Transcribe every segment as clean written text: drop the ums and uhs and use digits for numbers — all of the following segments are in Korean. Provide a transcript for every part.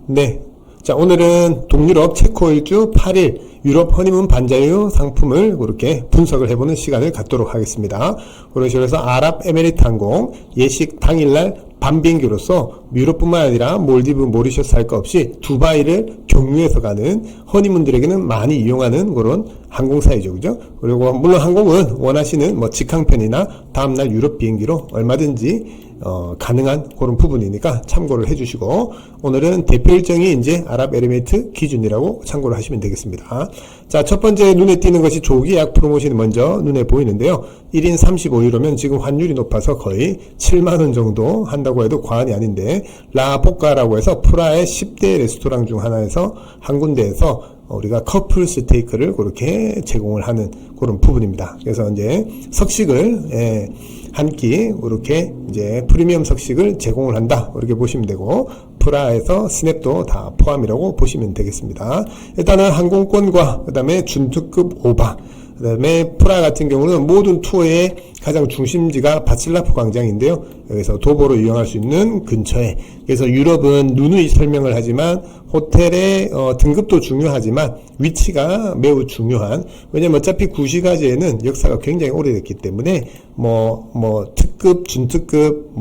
네. 자, 오늘은 동유럽 체코 일주 8일 유럽 허니문 반자유 상품을 그렇게 분석을 해보는 시간을 갖도록 하겠습니다. 그런 식으로 해서 아랍에미리트 항공 예식 당일날 밤비행기로서 유럽뿐만 아니라 몰디브, 모리셔스 할 것 없이 두바이를 경유해서 가는 허니문들에게는 많이 이용하는 그런 항공사이죠. 그죠? 그리고 물론 항공은 원하시는 뭐 직항편이나 다음날 유럽 비행기로 얼마든지 가능한 그런 부분이니까 참고를 해주시고, 오늘은 대표 일정이 이제 아랍에미리트 기준이라고 참고를 하시면 되겠습니다. 자, 첫 번째 눈에 띄는 것이 조기 예약 프로모션이 먼저 눈에 보이는데요. 1인 35유로면 지금 환율이 높아서 거의 7만원 정도 한다고 해도 과언이 아닌데, 라포카라고 해서 프라하의 10대 레스토랑 중 하나에서 한 군데에서 우리가 커플 스테이크를 그렇게 제공을 하는 그런 부분입니다. 그래서 이제 석식을 한 끼 이렇게 이제 프리미엄 석식을 제공을 한다, 이렇게 보시면 되고, 프라하에서 스냅도 다 포함이라고 보시면 되겠습니다. 일단은 항공권과 그 다음에 준특급 5박, 그 다음에 프라하 같은 경우는 모든 투어의 가장 중심지가 바칠라프 광장인데요. 여기서 도보로 이용할 수 있는 근처에, 그래서 유럽은 누누이 설명을 하지만 호텔의 등급도 중요하지만 위치가 매우 중요한, 왜냐면 어차피 구시가지에는 역사가 굉장히 오래됐기 때문에 특급, 준특급,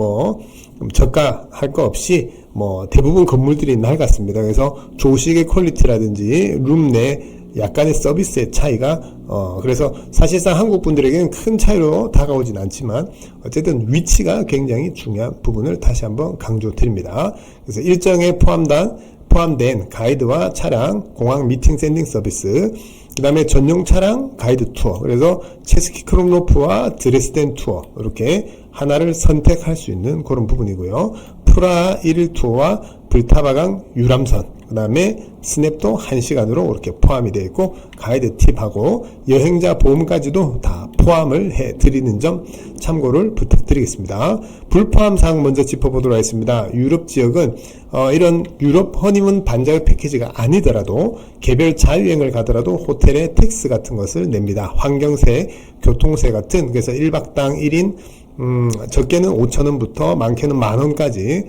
저가 할 거 없이 대부분 건물들이 낡았습니다. 그래서 조식의 퀄리티라든지 룸 내 약간의 서비스의 차이가 그래서 사실상 한국 분들에게는 큰 차이로 다가오진 않지만 어쨌든 위치가 굉장히 중요한 부분을 다시 한번 강조드립니다. 그래서 일정에 포함된 가이드와 차량, 공항 미팅 샌딩 서비스, 그 다음에 전용 차량 가이드 투어, 그래서 체스키 크롬노프와 드레스덴 투어, 이렇게 하나를 선택할 수 있는 그런 부분이고요. 프라하 1일 투어와 불타바강 유람선, 그 다음에 스냅도 1시간으로 이렇게 포함이 되어 있고, 가이드 팁하고 여행자 보험까지도 다 포함을 해 드리는 점 참고를 부탁드리겠습니다. 불포함 사항 먼저 짚어보도록 하겠습니다. 유럽 지역은 이런 유럽 허니문 반자유 패키지가 아니더라도 개별 자유여행을 가더라도 호텔에 텍스 같은 것을 냅니다. 환경세, 교통세 같은, 그래서 1박당 1인 적게는 5,000원부터 많게는 만원까지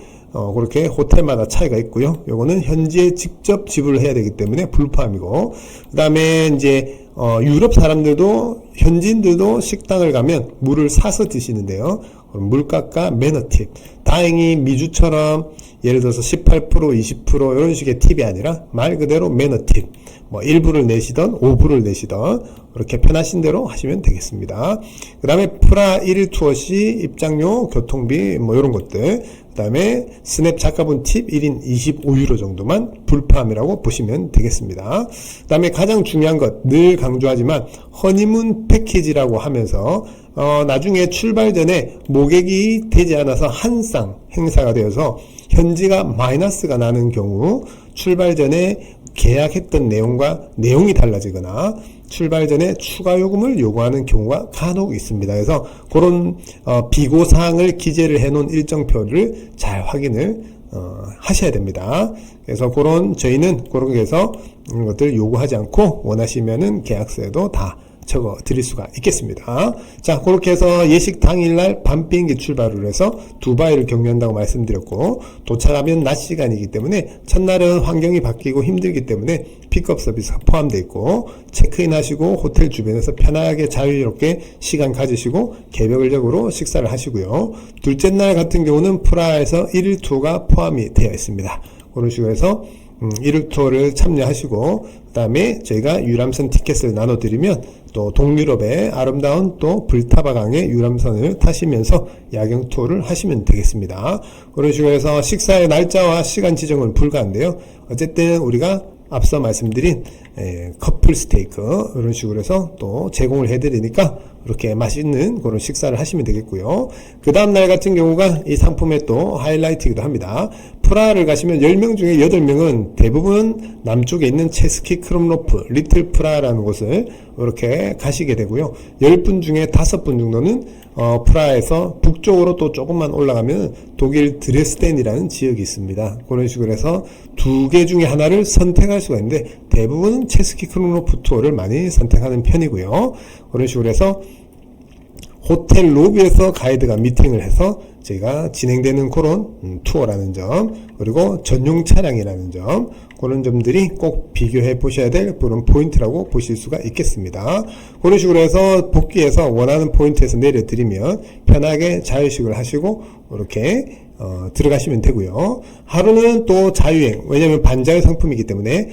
그렇게 호텔마다 차이가 있고요. 요거는 현지에 직접 지불을 해야 되기 때문에 불포함이고, 그 다음에 이제 유럽 사람들도, 현지인들도 식당을 가면 물을 사서 드시는데요. 물가가 매너 팁. 다행히 미주처럼 예를 들어서 18%, 20% 이런 식의 팁이 아니라 말 그대로 매너 팁. 1불을 내시던 5불을 내시던 그렇게 편하신 대로 하시면 되겠습니다. 그 다음에 프라하 1일 투어 시 입장료, 교통비 이런 것들, 그 다음에 스냅 작가분 팁 1인 25유로 정도만 불포함이라고 보시면 되겠습니다. 그 다음에 가장 중요한 것, 늘 강조하지만 허니문 패키지라고 하면서 나중에 출발 전에 모객이 되지 않아서 한 쌍 행사가 되어서 현지가 마이너스가 나는 경우, 출발 전에 계약했던 내용이 달라지거나 출발 전에 추가 요금을 요구하는 경우가 간혹 있습니다. 그래서 그런 비고사항을 기재를 해놓은 일정표를 잘 확인을 하셔야 됩니다. 그래서 저희는 그런 게서 것들 요구하지 않고 원하시면은 계약서에도 다 적어 드릴 수가 있겠습니다. 자, 그렇게 해서 예식 당일날 밤 비행기 출발을 해서 두바이를 경유한다고 말씀드렸고, 도착하면 낮 시간이기 때문에 첫날은 환경이 바뀌고 힘들기 때문에 픽업 서비스가 포함되어 있고, 체크인 하시고 호텔 주변에서 편하게 자유롭게 시간 가지시고 개별적으로 식사를 하시고요. 둘째 날 같은 경우는 프라하에서 1일 투어가 포함이 되어 있습니다. 그런 식으로 해서 1일 투어를 참여하시고, 그 다음에 저희가 유람선 티켓을 나눠드리면 또 동유럽의 아름다운 또 불타바강의 유람선을 타시면서 야경 투어를 하시면 되겠습니다. 그런 식으로 해서 식사의 날짜와 시간 지정은 불가한데요. 어쨌든 우리가 앞서 말씀드린 커플 스테이크 이런 식으로 해서 또 제공을 해드리니까 이렇게 맛있는 그런 식사를 하시면 되겠고요. 그 다음날 같은 경우가 이 상품의 또 하이라이트이기도 합니다. 프라하를 가시면 10명 중에 8명은 대부분 남쪽에 있는 체스키 크롬노프, 리틀 프라하라는 곳을 이렇게 가시게 되고요. 10분 중에 5분 정도는 프라하에서 북쪽으로 또 조금만 올라가면 독일 드레스덴이라는 지역이 있습니다. 그런 식으로 해서 두 개 중에 하나를 선택할 수가 있는데 대부분 체스키 크롬노프 투어를 많이 선택하는 편이고요. 그런 식으로 해서 호텔 로비에서 가이드가 미팅을 해서 저희가 진행되는 그런 투어라는 점, 그리고 전용 차량이라는 점, 그런 점들이 꼭 비교해 보셔야 될 그런 포인트라고 보실 수가 있겠습니다. 그런 식으로 해서 복귀해서 원하는 포인트에서 내려드리면 편하게 자유식을 하시고 이렇게 들어가시면 되고요. 하루는 또 자유행, 왜냐하면 반자유 상품이기 때문에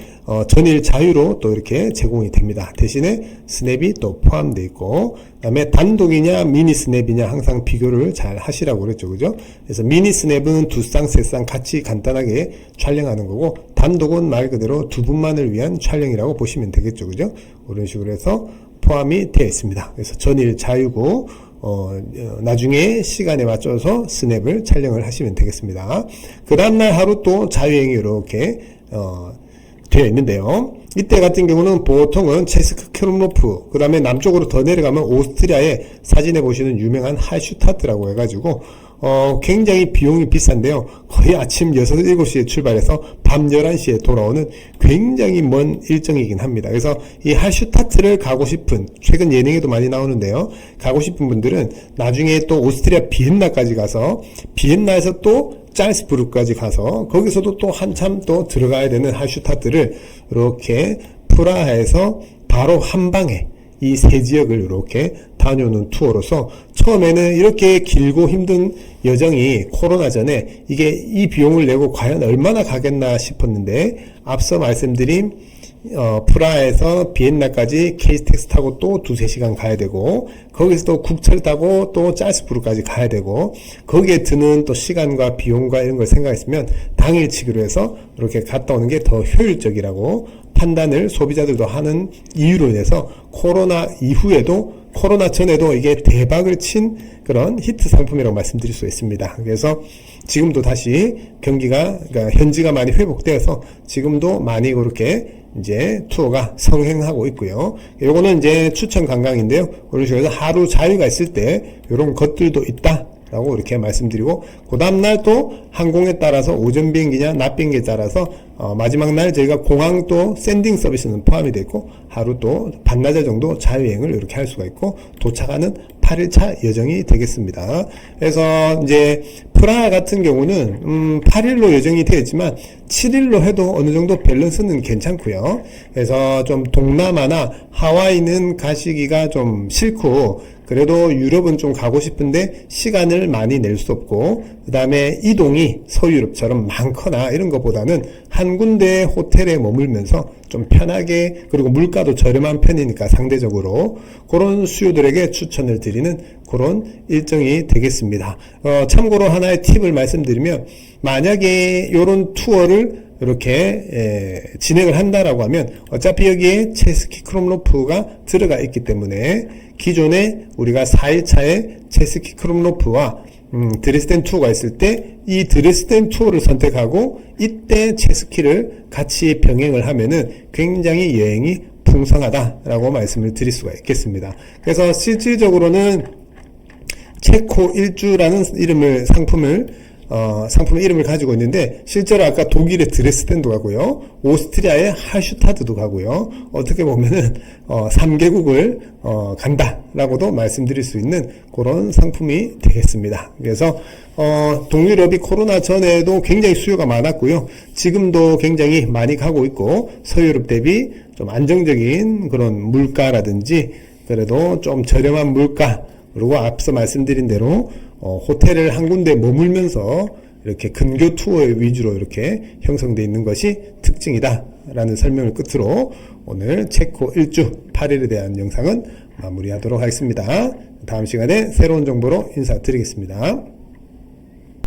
전일 자유로 또 이렇게 제공이 됩니다. 대신에 스냅이 또 포함되어 있고, 그 다음에 단독이냐 미니 스냅이냐 항상 비교를 잘 하시라고 그랬죠, 그죠? 그래서 미니 스냅은 2쌍 3쌍 같이 간단하게 촬영하는 거고, 단독은 말 그대로 두 분만을 위한 촬영이라고 보시면 되겠죠, 그죠? 그런 식으로 해서 포함이 되어 있습니다. 그래서 전일 자유고 나중에 시간에 맞춰서 스냅을 촬영을 하시면 되겠습니다. 그 다음날 하루 또 자유행이 이렇게 되어 있는데요. 이때 같은 경우는 보통은 체스크 크롬로프, 그 다음에 남쪽으로 더 내려가면 오스트리아의 사진에 보시는 유명한 할슈타트라고 해가지고 굉장히 비용이 비싼데요. 거의 아침 6, 7시에 출발해서 밤 11시에 돌아오는 굉장히 먼 일정이긴 합니다. 그래서 이 할슈타트를 가고 싶은, 최근 예능에도 많이 나오는데요. 가고 싶은 분들은 나중에 또 오스트리아 비엔나까지 가서, 비엔나에서 또 짤스부르크까지 가서 거기서도 또 한참 또 들어가야 되는 할슈타트를 이렇게 프라하에서 바로 한 방에 이 세 지역을 이렇게 다녀오는 투어로서, 처음에는 이렇게 길고 힘든 여정이 코로나 전에 이게 이 비용을 내고 과연 얼마나 가겠나 싶었는데, 앞서 말씀드린 프라하에서 비엔나까지 KTX 타고 또 2-3시간 가야 되고, 거기서 또 국철 타고 또 짤스부르크까지 가야 되고, 거기에 드는 또 시간과 비용과 이런 걸 생각했으면 당일치기로 해서 이렇게 갔다 오는 게 더 효율적이라고 판단을 소비자들도 하는 이유로 인해서 코로나 이후에도, 코로나 전에도 이게 대박을 친 그런 히트 상품이라고 말씀드릴 수 있습니다. 그래서 지금도 다시 경기가, 그러니까 현지가 많이 회복되어서 지금도 많이 그렇게 이제 투어가 성행하고 있고요. 요거는 이제 추천 관광인데요. 그런 식으로 해서 하루 자유가 있을 때 이런 것들도 있다 라고 이렇게 말씀드리고, 그 다음날 또 항공에 따라서 오전 비행기냐 낮 비행기에 따라서 마지막 날 저희가 공항 또 샌딩 서비스는 포함이 되어 있고, 하루 또 반나절 정도 자유여행을 이렇게 할 수가 있고, 도착하는 8일차 여정이 되겠습니다. 그래서 이제 프라하 같은 경우는 8일로 여정이 되어 있지만 7일로 해도 어느 정도 밸런스는 괜찮고요. 그래서 좀 동남아나 하와이는 가시기가 좀 싫고, 그래도 유럽은 좀 가고 싶은데 시간을 많이 낼 수 없고, 그 다음에 이동이 서유럽처럼 많거나 이런 것보다는 한 군데 호텔에 머물면서 좀 편하게, 그리고 물가도 저렴한 편이니까 상대적으로 그런 수요들에게 추천을 드리는 그런 일정이 되겠습니다. 참고로 하나의 팁을 말씀드리면, 만약에 이런 투어를 이렇게 진행을 한다라고 하면 어차피 여기에 체스키 크롬로프가 들어가 있기 때문에 기존에 우리가 4일차에 체스키 크롬로프와 드레스덴 투어가 있을 때 이 드레스덴 투어를 선택하고 이때 체스키를 같이 병행을 하면은 굉장히 여행이 풍성하다라고 말씀을 드릴 수가 있겠습니다. 그래서 실질적으로는 체코 일주라는 이름을 상품의 이름을 가지고 있는데, 실제로 아까 독일의 드레스덴도 가고요, 오스트리아의 할슈타트도 가고요, 어떻게 보면은 3개국을 간다라고도 말씀드릴 수 있는 그런 상품이 되겠습니다. 그래서 동유럽이 코로나 전에도 굉장히 수요가 많았고요, 지금도 굉장히 많이 가고 있고, 서유럽 대비 좀 안정적인 그런 물가라든지 그래도 좀 저렴한 물가, 그리고 앞서 말씀드린 대로 호텔을 한 군데 머물면서 이렇게 근교 투어 위주로 이렇게 형성되어 있는 것이 특징이다 라는 설명을 끝으로 오늘 체코 일주 8일에 대한 영상은 마무리하도록 하겠습니다. 다음 시간에 새로운 정보로 인사드리겠습니다.